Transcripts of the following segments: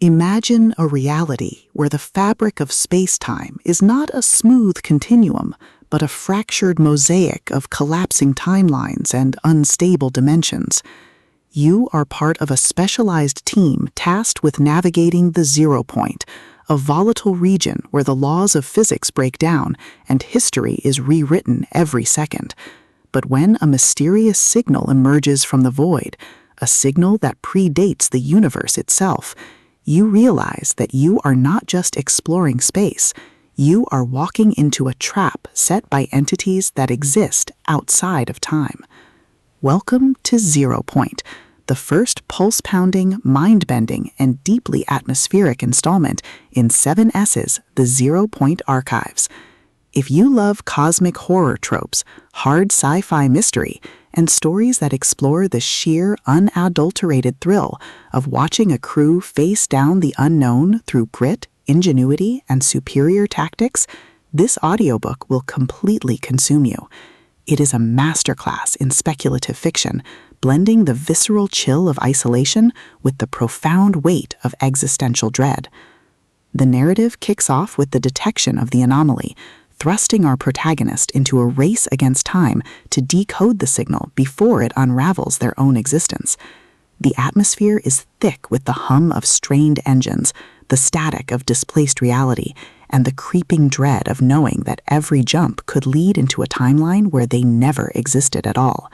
Imagine a reality where the fabric of space-time is not a smooth continuum, but a fractured mosaic of collapsing timelines and unstable dimensions. You are part of a specialized team tasked with navigating the zero point, a volatile region where the laws of physics break down and history is rewritten every second. But when a mysterious signal emerges from the void, a signal that predates the universe itself, you realize that you are not just exploring space, you are walking into a trap set by entities that exist outside of time. Welcome to Zeropoint, the first pulse-pounding, mind-bending, and deeply atmospheric installment in 7S's The Zeropoint Archives. If you love cosmic horror tropes, hard sci-fi mystery, and stories that explore the sheer, unadulterated thrill of watching a crew face down the unknown through grit, ingenuity, and superior tactics, this audiobook will completely consume you. It is a masterclass in speculative fiction, blending the visceral chill of isolation with the profound weight of existential dread. The narrative kicks off with the detection of the anomaly, thrusting our protagonist into a race against time to decode the signal before it unravels their own existence. The atmosphere is thick with the hum of strained engines, the static of displaced reality, and the creeping dread of knowing that every jump could lead into a timeline where they never existed at all.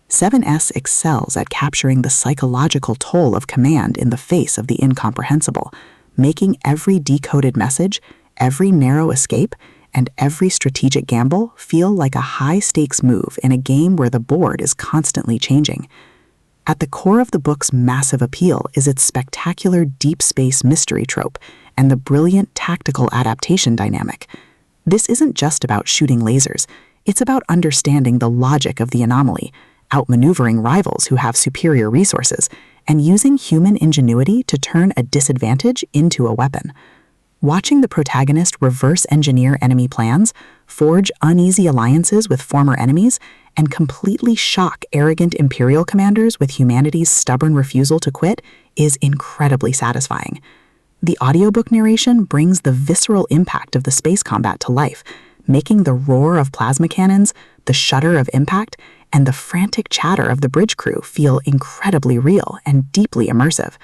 7S excels at capturing the psychological toll of command in the face of the incomprehensible, making every decoded message, every narrow escape, and every strategic gamble feel like a high-stakes move in a game where the board is constantly changing. At the core of the book's massive appeal is its spectacular deep space mystery trope and the brilliant tactical adaptation dynamic. This isn't just about shooting lasers, it's about understanding the logic of the anomaly, outmaneuvering rivals who have superior resources, and using human ingenuity to turn a disadvantage into a weapon. Watching the protagonist reverse engineer enemy plans, forge uneasy alliances with former enemies, and completely shock arrogant Imperial commanders with humanity's stubborn refusal to quit is incredibly satisfying. The audiobook narration brings the visceral impact of the space combat to life, making the roar of plasma cannons, the shudder of impact, and the frantic chatter of the bridge crew feel incredibly real and deeply immersive.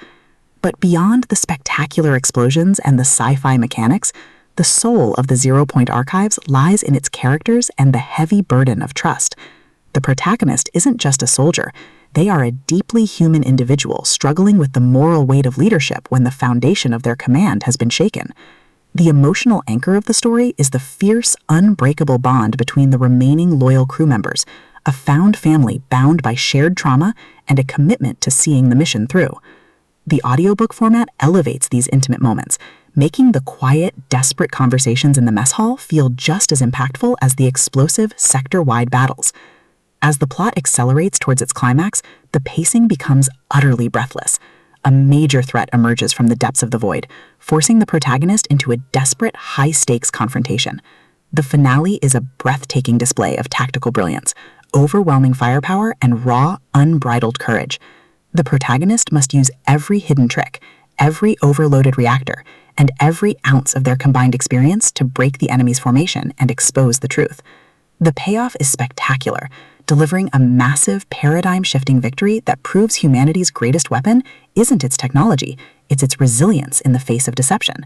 But beyond the spectacular explosions and the sci-fi mechanics, the soul of the Zeropoint Archives lies in its characters and the heavy burden of trust. The protagonist isn't just a soldier, they are a deeply human individual struggling with the moral weight of leadership when the foundation of their command has been shaken. The emotional anchor of the story is the fierce, unbreakable bond between the remaining loyal crew members, a found family bound by shared trauma and a commitment to seeing the mission through. The audiobook format elevates these intimate moments, making the quiet, desperate conversations in the mess hall feel just as impactful as the explosive, sector-wide battles. As the plot accelerates towards its climax, the pacing becomes utterly breathless. A major threat emerges from the depths of the void, forcing the protagonist into a desperate, high-stakes confrontation. The finale is a breathtaking display of tactical brilliance, overwhelming firepower, and raw, unbridled courage. The protagonist must use every hidden trick, every overloaded reactor, and every ounce of their combined experience to break the enemy's formation and expose the truth. The payoff is spectacular, delivering a massive, paradigm-shifting victory that proves humanity's greatest weapon isn't its technology, it's its resilience in the face of deception.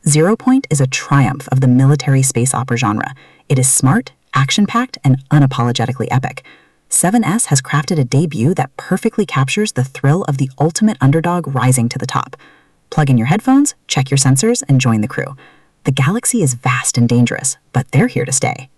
Zeropoint is a triumph of the military space opera genre. It is smart, action-packed, and unapologetically epic. 7S has crafted a debut that perfectly captures the thrill of the ultimate underdog rising to the top. Plug in your headphones, check your sensors, and join the crew. The galaxy is vast and dangerous, but they're here to stay.